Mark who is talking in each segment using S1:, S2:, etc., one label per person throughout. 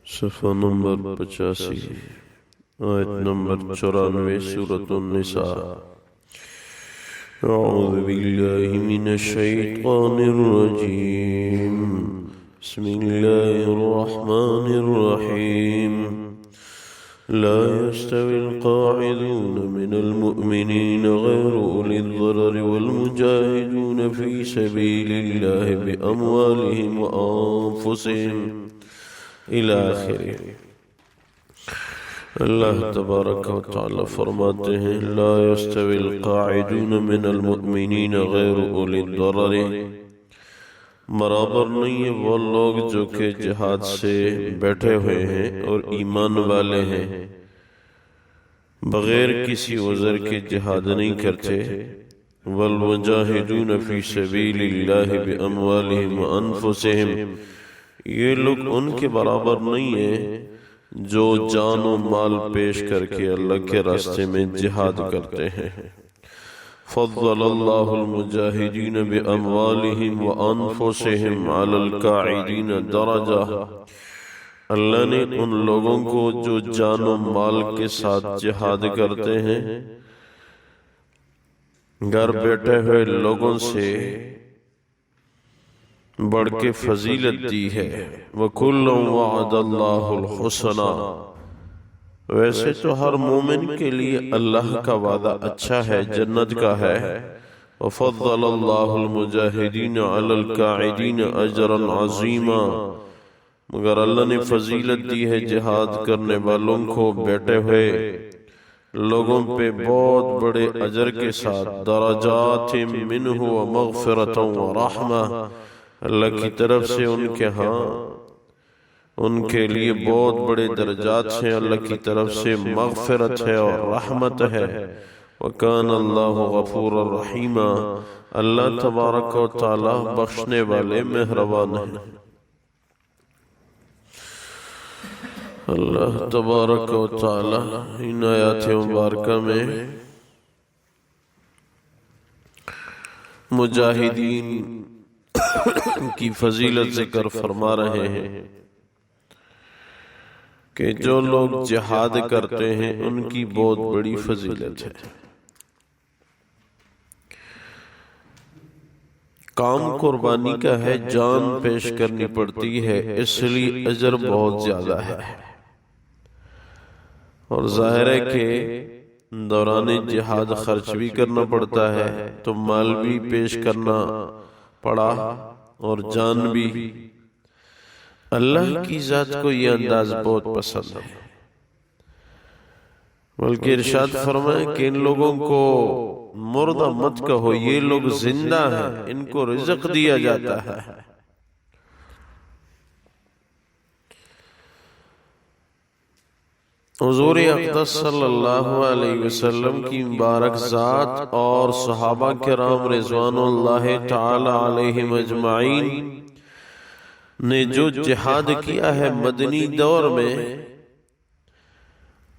S1: صفحہ نمبر 85 آیت نمبر 94 سورة النساء۔ اعوذ باللہ من الشیطان الرجیم، بسم اللہ الرحمن الرحیم۔ لا يستوي القاعدون من المؤمنين غير أولي الضرر والمجاهدون في سبيل الله بأموالهم وأنفسهم إلى آخره۔ اللہ تبارک و تعالی فرماتے ہیں لا يستوي القاعدون من المؤمنين غير أولي الضرر، برابر نہیں ہے وہ لوگ جو کہ جہاد سے بیٹھے ہوئے ہیں اور ایمان والے ہیں، بغیر کسی عذر کے جہاد نہیں کرتے۔ والمجاہدون فی سبیل اللہ باموالہم وانفسہم، یہ لوگ ان کے برابر نہیں ہیں جو جان و مال پیش کر کے اللہ کے راستے میں جہاد کرتے ہیں۔ فضل اللہ المجاہدین باموالہم وانفسہم علی القاعدین درجہ، اللہ نے ان لوگوں کو جو جان و مال کے ساتھ جہاد کرتے ہیں گھر بیٹھے ہوئے لوگوں سے بڑھ کے فضیلت دی ہے۔ وَكُلًّا وَعَدَ اللَّهُ الْحُسْنَى، ویسے تو ہر مومن کے لیے اللہ کا وعدہ اچھا ہے، جنت کا ہے۔ وَفَضَّلَ اللَّهُ الْمُجَاهِدِينَ عَلَى الْقَاعِدِينَ أَجْرًا عَظِيمًا، مگر اللہ نے فضیلت دی ہے جہاد کرنے والوں کو بیٹھے ہوئے لوگوں پہ بہت بڑے اجر کے ساتھ۔ درجات منہ ومغفرۃ ورحمہ، اللہ کی طرف سے ان کے ہاں ان کے لیے بہت بڑے درجات ہیں، اللہ کی طرف سے مغفرت ہے اور رحمت ہے۔ وَكَانَ اللَّهُ غَفُورًا رَحِيمًا، اللہ تبارک و تعالی بخشنے والے مہربان ہیں۔ اللہ تبارک و تعالی ان آیات مبارکہ میں مجاہدین کی فضیلت ذکر فرما رہے ہیں کہ جو لوگ جہاد کرتے ہیں ان کی بہت بڑی فضیلت ہے۔ کام قربانی کا ہے، جان پیش کرنی پڑتی ہے، اس لیے اجر بہت زیادہ ہے۔ اور ظاہر ہے کہ دوران جہاد خرچ بھی کرنا پڑتا ہے، تو مال بھی پیش کرنا پڑا اور جان بھی۔ اللہ کی ذات کو یہ انداز بہت پسند ہے، بلکہ ارشاد فرمائے کہ ان لوگوں کو مردہ مت کہو، یہ لوگ زندہ ہیں، ان کو رزق دیا جاتا ہے۔ حضور اقدس صلی اللہ علیہ وسلم کی مبارک ذات اور صحابہ کرام رضوان اللہ تعالی علیہم اجمعین نے جو جہاد کیا ہے مدنی دور میں،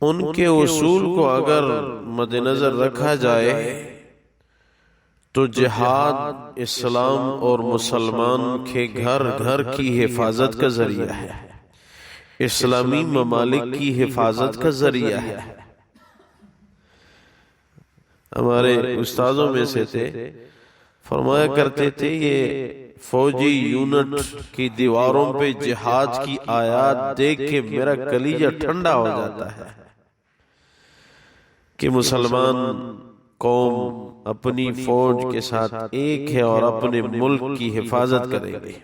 S1: ان کے اصول کو اگر مد نظر رکھا جائے تو جہاد اسلام اور مسلمان کے گھر گھر کی حفاظت کا ذریعہ ہے، اسلامی ممالک کی حفاظت کا ذریعہ ہے۔ ہمارے استاذوں میں سے تھے، فرمایا کرتے تھے یہ فوجی یونٹ کی دیواروں پہ جہاد کی آیات دیکھ کے میرا کلیجہ ٹھنڈا ہو جاتا ہے کہ مسلمان قوم اپنی فوج کے ساتھ ایک ہے اور اپنے ملک کی حفاظت کرے گی۔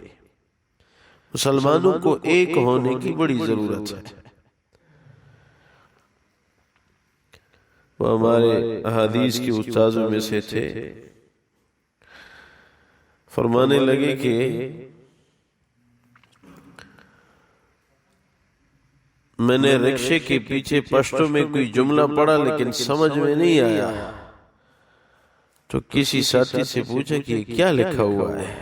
S1: مسلمانوں کو ایک ہونے کی بڑی ضرورت ہے۔ وہ ہمارے احادیث کے استاذوں میں سے تھے، فرمانے لگے کہ میں نے رکشے کے پیچھے پشتو میں کوئی جملہ پڑھا لیکن سمجھ میں نہیں آیا، تو کسی ساتھی سے پوچھا کہ کیا لکھا ہوا ہے،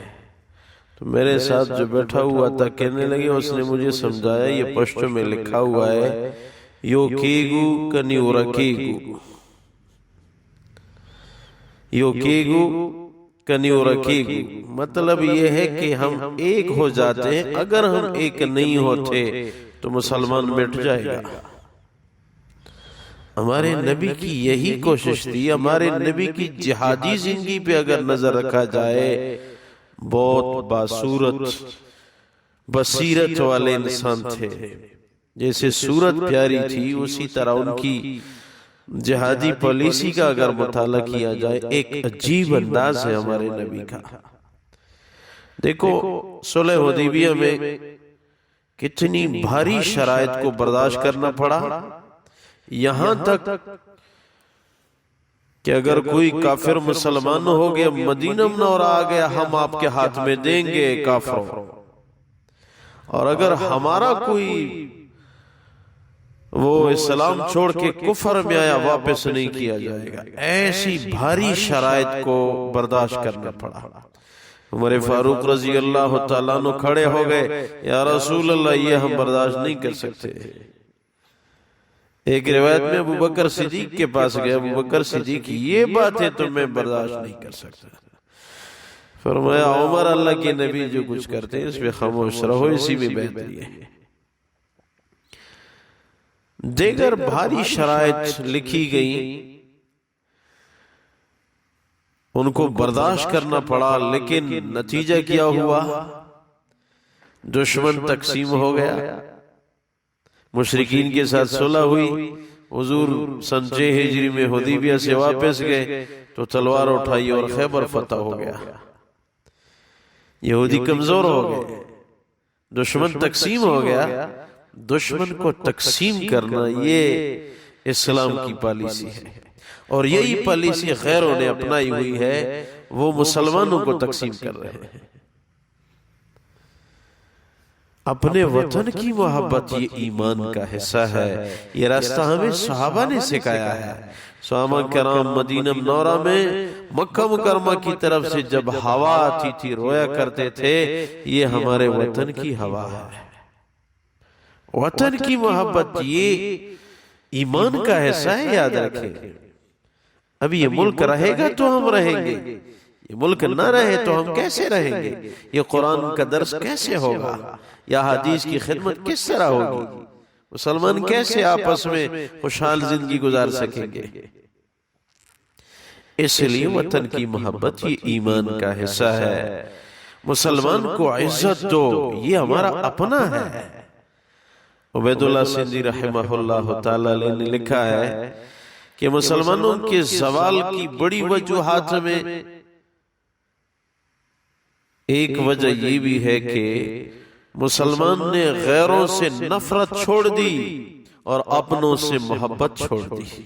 S1: تو میرے ساتھ جو بیٹھا ہوا تھا کہنے لگے اس نے مجھے سمجھایا یہ پشتو میں لکھا ہوا ہے یو کیگو کنیورا کیگو، یو کیگو کنیورا کیگو، مطلب یہ ہے کہ ہم ایک ہو جاتے ہیں، اگر ہم ایک نہیں ہوتے تو مسلمان مٹ جائے گا۔ ہمارے نبی کی یہی کوشش تھی۔ ہمارے نبی کی جہادی زندگی پہ اگر نظر رکھا جائے، بہت باصورت بصیرت والے انسان تھے۔ جیسے صورت پیاری تھی اسی طرح ان کی جہادی پالیسی کا اگر مطالعہ کیا جائے ایک عجیب انداز ہے ہمارے نبی کا۔ دیکھو صلح حدیبیہ میں کتنی بھاری شرائط کو برداشت کرنا پڑا، یہاں تک کہ اگر کوئی کافر مسلمان ہو گیا، مدینہ منورہ آ گیا، ہم آپ کے ہاتھ میں دیں گے کافروں، اور اگر ہمارا کوئی وہ اسلام چھوڑ کے کفر میں آیا واپس نہیں کیا جائے گا۔ ایسی بھاری شرائط کو برداشت کرنا پڑا۔ عمر فاروق رضی اللہ تعالیٰ عنہ کھڑے ہو گئے، یا رسول اللہ یہ ہم برداشت نہیں کر سکتے۔ ایک روایت میں ابو بکر صدیق کے پاس گئے، ابو بکر صدیق یہ باتیں تو میں برداشت نہیں کر سکتا۔ فرمایا عمر اللہ کے نبی جو کچھ کرتے ہیں اس پہ خاموش رہو، اسی میں بہتری ہے۔ دیگر بھاری شرائط لکھی گئی، ان کو برداشت کرنا پڑا، لیکن نتیجہ کیا ہوا؟ دشمن تقسیم ہو گیا، مشرکین کے ساتھ صلح ہوئی، حضور سن 6 ہجری میں حدیبیہ سے واپس گئے تو تلوار اٹھائی اور خیبر فتح ہو گیا۔ یہودی کمزور ہو گئے، دشمن تقسیم ہو گیا۔ دشمن کو تقسیم کرنا یہ اسلام کی پالیسی ہے، اور یہی پالیسی غیروں نے اپنائی ہوئی ہے، وہ مسلمانوں کو تقسیم کر رہے ہیں۔ اپنے وطن کی محبت یہ ایمان کا حصہ ہے، یہ راستہ ہمیں صحابہ نے سکھایا ہے۔ صحابہ کرام مدینہ منورہ میں مکہ مکرمہ کی طرف سے جب ہوا آتی تھی رویا کرتے تھے، یہ ہمارے وطن کی ہوا ہے۔ وطن کی محبت یہ ایمان کا حصہ ہے، یاد رکھیں۔ اب یہ ملک رہے گا تو ہم رہیں گے، یہ ملک نہ رہے تو ہم کیسے رہیں گے؟ یہ قرآن کا درس کیسے ہوگا؟ یا حدیث کی خدمت کس طرح ہوگی؟ مسلمان کیسے آپس میں خوشحال زندگی گزار سکیں گے؟ اس لیے وطن کی محبت یہ ایمان کا حصہ ہے۔ مسلمان کو عزت دو، یہ ہمارا اپنا ہے۔ عبید اللہ سندھی رحمہ اللہ تعالیٰ نے لکھا ہے کہ مسلمانوں کے زوال کی بڑی وجوہات میں ایک وجہ یہ بھی ہے کہ مسلمان نے غیروں سے نفرت چھوڑ دی اور اپنوں سے محبت چھوڑ دی،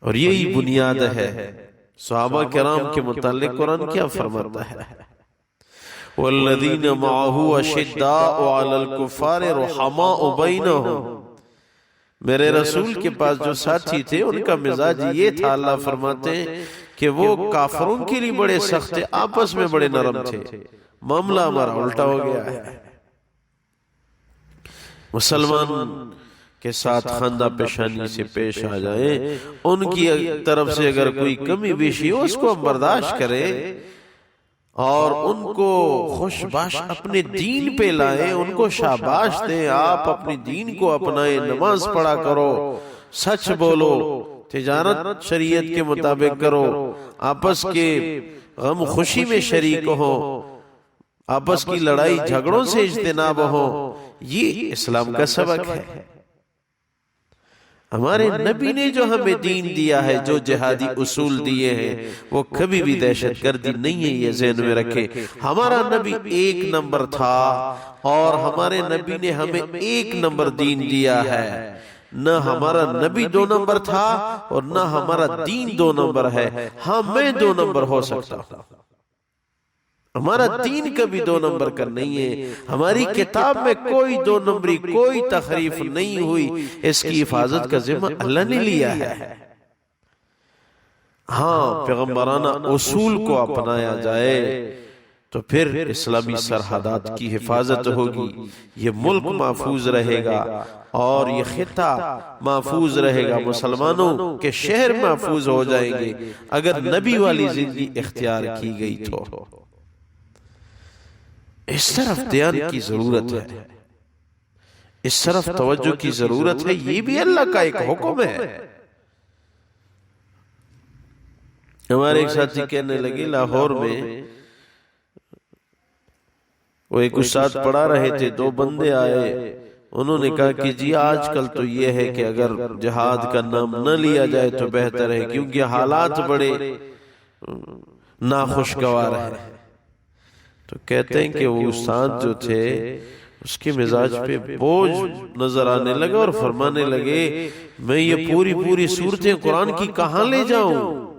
S1: اور یہی بنیاد ہے۔ صحابہ کرام کے متعلق قرآن کیا فرماتا ہے؟ وَالَّذِينَ مَعَهُ أَشِدَّاءُ عَلَى الْكُفَّارِ رُحَمَاءُ بَيْنَهُمْ۔ میرے رسول کے پاس جو ساتھی تھے ان کا مزاج یہ تھا، اللہ فرماتے ہیں کہ وہ کافروں کے لیے بڑے سخت تھے، آپس میں بڑے نرم تھے۔ معاملہ ہمارا الٹا ہو گیا ہے۔ مسلمان کے ساتھ خندہ پیشانی سے پیش آ جائیں، ان کی طرف سے اگر کوئی کمی بیشی ہو اس کو ہم برداشت کریں، اور ان کو خوش باش اپنے دین پہ لائیں، ان کو شاباش دیں۔ آپ اپنی دین کو اپنائیں، نماز پڑھا کرو، سچ بولو، تجارت شریعت کے مطابق کرو، آپس کے غم خوشی میں شریک ہو، آپس کی لڑائی جھگڑوں سے اجتناب ہو۔ یہ اسلام کا سبق ہے۔ ہمارے نبی نے جو ہمیں دین دیا ہے، جو جہادی اصول دیے ہیں، وہ کبھی بھی دہشت گردی نہیں ہے، یہ ذہن میں رکھیں۔ ہمارا نبی 1 نمبر تھا، اور ہمارے نبی نے ہمیں 1 نمبر دین دیا ہے۔ نہ ہمارا نبی 2 نمبر تھا اور نہ ہمارا دین 2 نمبر ہے۔ ہاں میں 2 نمبر ہو سکتا ہوں، ہمارا دین کبھی 2 نمبر کا نہیں ہے۔ ہماری کتاب میں کوئی 2 نمبری، کوئی تحریف نہیں ہوئی، اس کی حفاظت کا ذمہ اللہ نے لیا ہے۔ ہاں پیغمبرانہ اصول کو اپنایا جائے تو پھر اسلامی سرحدات کی حفاظت ہوگی، یہ ملک محفوظ رہے گا اور یہ خطہ محفوظ رہے گا، مسلمانوں کے شہر محفوظ ہو جائیں گے اگر نبی والی زندگی اختیار کی گئی تو۔ اس طرف دھیان کی ضرورت ہے، اس طرف توجہ کی ضرورت ہے، یہ بھی اللہ کا ایک حکم ہے۔ ہمارے ایک ساتھی کہنے لگے لاہور میں وہ ایک استاد پڑھا رہے تھے، دو بندے آئے، انہوں نے کہا کہ جی آج کل تو یہ ہے کہ اگر جہاد کا نام نہ لیا جائے تو بہتر ہے، کیونکہ حالات بڑے ناخوشگوار ہیں۔ تو کہتے ہیں کہ وہ استاد جو تھے اس کے مزاج پہ بوجھ نظر آنے لگا اور فرمانے لگے میں یہ پوری صورتیں قرآن کی کہاں لے جاؤں،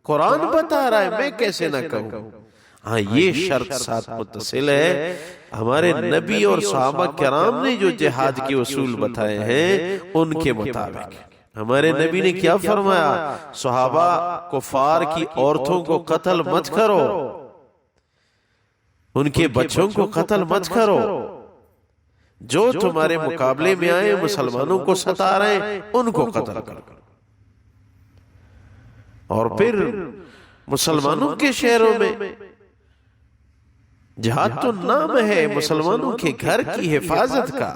S1: قرآن بتا رہا ہے، میں کیسے نہ کہوں۔ ہاں یہ شرط ساتھ متصل ہے، ہمارے نبی اور صحابہ کرام نے جو جہاد کے اصول بتائے ہیں ان کے مطابق۔ ہمارے نبی نے کیا فرمایا؟ صحابہ کفار کی عورتوں کو قتل مت کرو، ان کے بچوں کو قتل مت کرو، جو تمہارے مقابلے میں آئے مسلمانوں کو ستا رہے ہیں ان کو قتل کرو۔ اور پھر مسلمانوں کے شہروں میں جہاد تو نام ہے مسلمانوں کے گھر کی حفاظت کا۔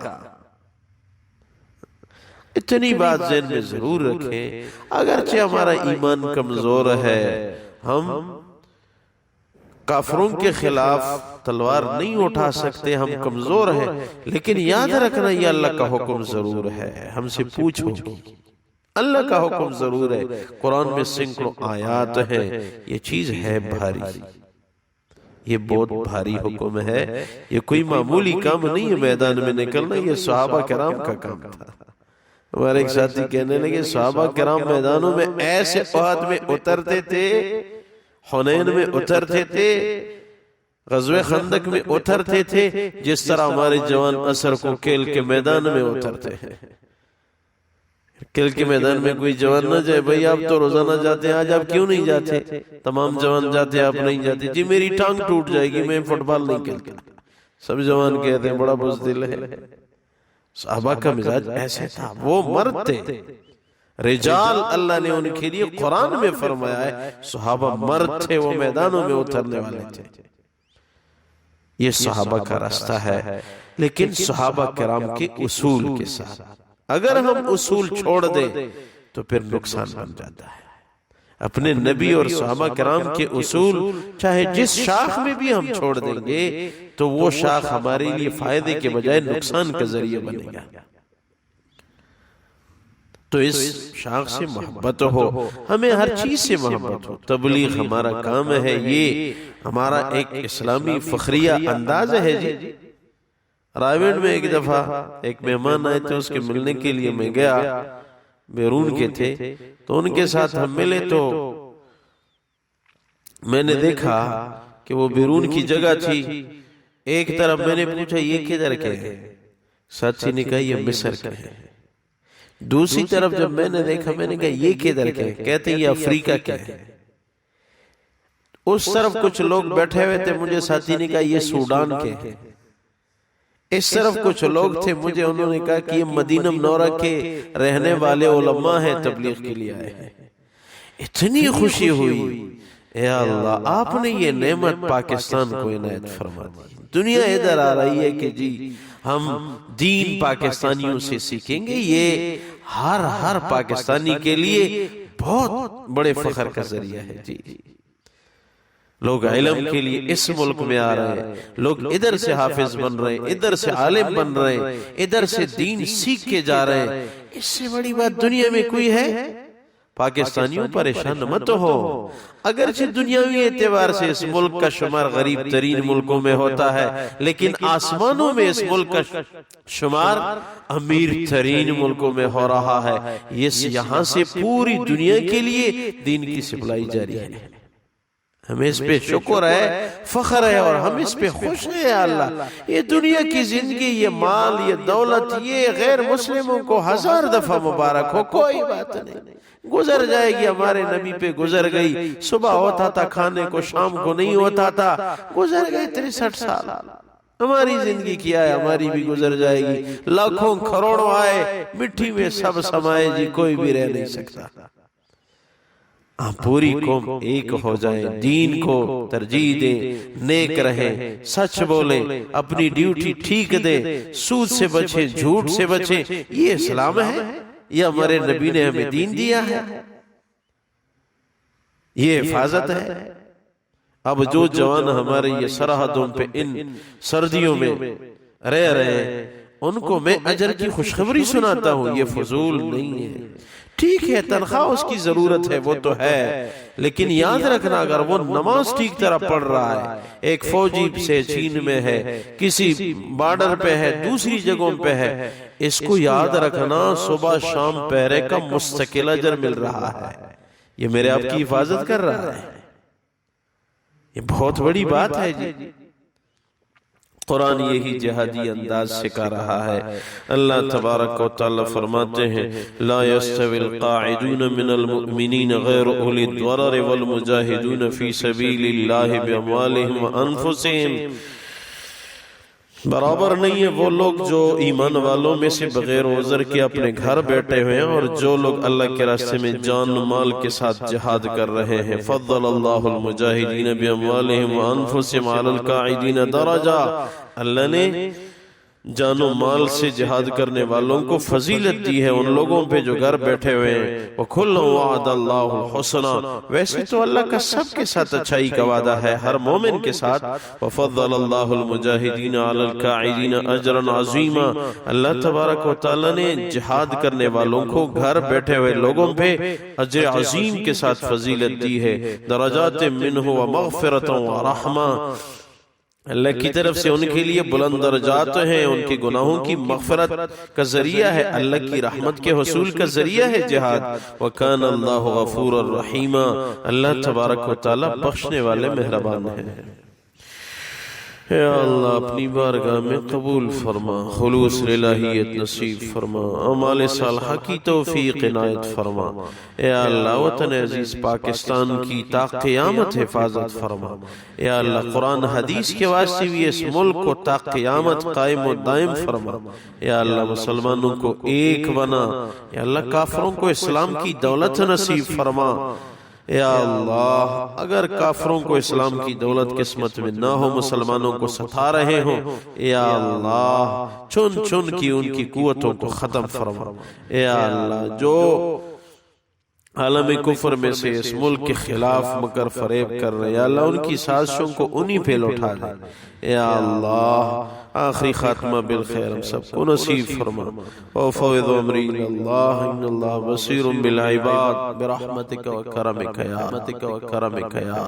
S1: اتنی بات ذہن میں ضرور رکھیں، اگرچہ ہمارا ایمان کمزور ہے، ہم کافروں کے خلاف تلوار نہیں اٹھا سکتے، ہم کمزور ہیں، لیکن یاد رکھنا یہ اللہ کا حکم ضرور ہے، ہم سے پوچھو گی، اللہ کا حکم ضرور ہے۔ قرآن میں سینکڑوں آیات ہیں، یہ چیز ہے بھاری، یہ بہت بھاری حکم ہے، یہ کوئی معمولی کام نہیں ہے میدان میں نکلنا، یہ صحابہ کرام کا کام تھا۔ ہمارے ایک ساتھی کہنے لگے صحابہ کرام میدانوں میں ایسے احد میں اترتے تھے، حنین میں اترتے تھے، غزوہ خندق میں اترتے تھے، جس طرح ہمارے جوان عصر کو کھیل کے میدان میں اترتے ہیں۔ کھیل کے میدان میں کوئی جوان نہ جائے، بھئی آپ تو روزانہ جاتے ہیں، آج آپ کیوں نہیں جاتے؟ تمام جوان جاتے ہیں، آپ نہیں جاتے۔ جی میری ٹانگ ٹوٹ جائے گی، میں فٹ بال نہیں کھیلتا۔ سب جوان کہتے ہیں بڑا بزدل ہے۔ صحابہ کا مزاج ایسے تھا، وہ مرد تھے، رجال اللہ نے ان کے لیے قرآن میں فرمایا ہے، صحابہ مرد تھے، وہ میدانوں میں اترنے والے تھے۔ یہ صحابہ کا راستہ ہے، لیکن صحابہ کرام کے اصول کے ساتھ۔ اگر ہم اصول چھوڑ دیں تو پھر نقصان بن جاتا ہے۔ اپنے نبی اور صحابہ کرام کے اصول چاہے جس شاخ میں بھی ہم چھوڑ دیں گے تو وہ شاخ ہمارے لیے فائدے کے بجائے نقصان کا ذریعہ بنے گا۔ تو اس شاخ سے محبت ہو، ہمیں ہر چیز سے محبت ہو۔ تبلیغ ہمارا کام ہے، یہ ہمارا ایک اسلامی فخریہ انداز ہے۔ جی رائیوڈ میں ایک دفعہ ایک مہمان آئے تھے، اس کے ملنے کے لیے میں گیا، بیرون کے تھے، تو ان کے ساتھ ہم ملے تو میں نے دیکھا کہ وہ بیرون کی جگہ تھی۔ ایک طرف میں نے پوچھا یہ کدھر کے ہے؟ ساتھی نے کہا یہ مصر کے ہے۔ دوسری طرف جب میں نے دیکھا، میں نے کہا یہ کدھر کے ہے؟ کہتے ہیں یہ افریقہ کے ہے۔ اس طرف کچھ لوگ بیٹھے ہوئے تھے، مجھے ساتھی نے کہا یہ سوڈان کے ہے۔ اس طرف کچھ لوگ تھے، مجھے انہوں نے کہا کہ یہ مدینہ منورہ کے رہنے والے علماء ہیں، تبلیغ کے لیے آئے ہیں۔ اتنی خوشی ہوئی، اے اللہ آپ نے یہ نعمت پاکستان کو عنایت فرما دی۔ دنیا ادھر آ رہی ہے کہ جی ہم دین پاکستانیوں سے سیکھیں گے، یہ ہر پاکستانی کے لیے بہت بڑے فخر کا ذریعہ ہے۔ جی لوگ علم کے لیے اس ملک میں آ رہے ہیں، لوگ ادھر سے حافظ بن رہے ہیں، ادھر سے عالم بن رہے ہیں، ادھر سے دین سیکھ کے جا رہے ہیں۔ اس سے بڑی بات دنیا میں کوئی ہے؟ پاکستانیوں پریشان مت ہو، اگرچہ دنیاوی اعتبار سے اس ملک کا شمار غریب ترین ملکوں میں ہوتا ہے، لیکن آسمانوں میں اس ملک کا شمار امیر ترین ملکوں میں ہو رہا ہے۔ یہاں سے پوری دنیا کے لیے دین کی سپلائی جاری ہے۔ ہمیں اس پہ شکر ہے، فخر ہے، اور ہم اس پہ خوش ہیں۔ اللہ یہ دنیا کی زندگی، یہ مال، یہ دولت، یہ غیر مسلموں کو 1000 دفعہ مبارک ہو، کوئی بات نہیں، گزر جائے گی۔ ہمارے نبی پہ گزر گئی، صبح ہوتا تھا کھانے کو، شام کو نہیں ہوتا تھا، گزر گئے 63 سال۔ ہماری زندگی کیا ہے، ہماری بھی گزر جائے گی۔ لاکھوں کروڑوں آئے، مٹی میں سب سمائے، جی کوئی بھی رہ نہیں سکتا۔ پوری قوم ایک ہو جائے، دین کو ترجیح دے، نیک رہے، سچ بولے، اپنی ڈیوٹی ٹھیک دے، سود سے بچے، جھوٹ سے بچے. یہ اسلام ہے، یہ ہمارے نبی نے ہمیں دین دیا ہے، یہ حفاظت ہے. اب جو جوان ہمارے یہ سرحدوں پہ ان سردیوں میں رہ رہے ہیں، ان کو میں اجر کی خوشخبری سناتا ہوں. یہ فضول نہیں ہے. ٹھیک ہے تنخواہ اس کی ضرورت ہے، وہ تو ہے، لیکن یاد رکھنا اگر وہ نماز ٹھیک طرح پڑھ رہا ہے، ایک فوجی سے چین میں ہے، کسی بارڈر پہ ہے، دوسری جگہوں پہ ہے، اس کو یاد رکھنا صبح شام پہرے کا مستقل اجر مل رہا ہے. یہ میرے آپ کی حفاظت کر رہا ہے. یہ بہت بڑی بات ہے جی. قرآن یہی جہادی انداز سکھا رہا ہے. اللہ تبارک و تعالی فرماتے ہیں لا يستوي القاعدون من المؤمنین غیر اولی الضرر والمجاہدون فی سبیل اللہ باموالہم وانفسہم. برابر نہیں ہے وہ لوگ جو ایمان والوں میں سے بغیر عذر کے اپنے گھر بیٹھے ہوئے ہیں اور جو لوگ اللہ کے راستے میں جان و مال کے ساتھ جہاد کر رہے ہیں. فضل اللہ المجاہدین باموالہم وانفسہم علی القاعدین درجہ. اللہ نے جان و مال سے جہاد کرنے والوں کو فضیلت دی ہے ان لوگوں پہ جو گھر بیٹھے ہوئے ہیں. وَكُلًّا وَعَدَ اللَّهُ الْحُسْنَى. ویسے تو اللہ کا سب کے ساتھ اچھائی کا وعدہ ہے، ہر مومن کے ساتھ. وَفَضَّلَ اللَّهُ الْمُجَاهِدِينَ عَلَى الْقَاعِدِينَ أَجْرًا عَظِيمًا. اللہ تبارک و تعالی نے جہاد کرنے والوں کو گھر بیٹھے ہوئے لوگوں پہ اجر عظیم کے ساتھ فضیلت دی ہے. درجات منہ ومغفرۃ ورحمہ. اللہ کی طرف سے ان کے لیے بلند درجات ہیں، ان کے گناہوں کی مغفرت کا ذریعہ ہے، اللہ کی رحمت کے حصول کا ذریعہ ہے جہاد. وَكَانَ اللَّهُ غَفُورًا رَحِيمًا. اللہ تبارک و تعالی بخشنے والے مہربان ہیں. اے اللہ اپنی بارگاہ میں قبول فرما، خلوص الہیت نصیب فرما، اعمال صالحہ کی توفیق عنایت فرما. اے اللہ وطن عزیز پاکستان کی تا قیامت حفاظت فرما. اے اللہ قرآن حدیث کے واسطے بھی اس ملک کو تا قیامت قائم و دائم فرما. اے اللہ مسلمانوں کو ایک بنا. اے اللہ کافروں کو اسلام کی دولت نصیب فرما. یا اللہ اگر کافروں کو اسلام کی دولت قسمت میں نہ ہو، مسلمانوں کو ستا رہے ہوں، یا اللہ چن چن کی ان کی قوتوں کو ختم فرما. یا اللہ جو عالم کفر میں سے اس ملک کے خلاف مکر فریب کر رہے، یا اللہ ان کی سازشوں کو انہی پہ لوٹا دے. یا اللہ آخری خاتمہ بالخیر ہم سب کو نصیب فرما. وفوض امری اللہ ان اللہ بصیر بالعباد برحمتک و کرمک یا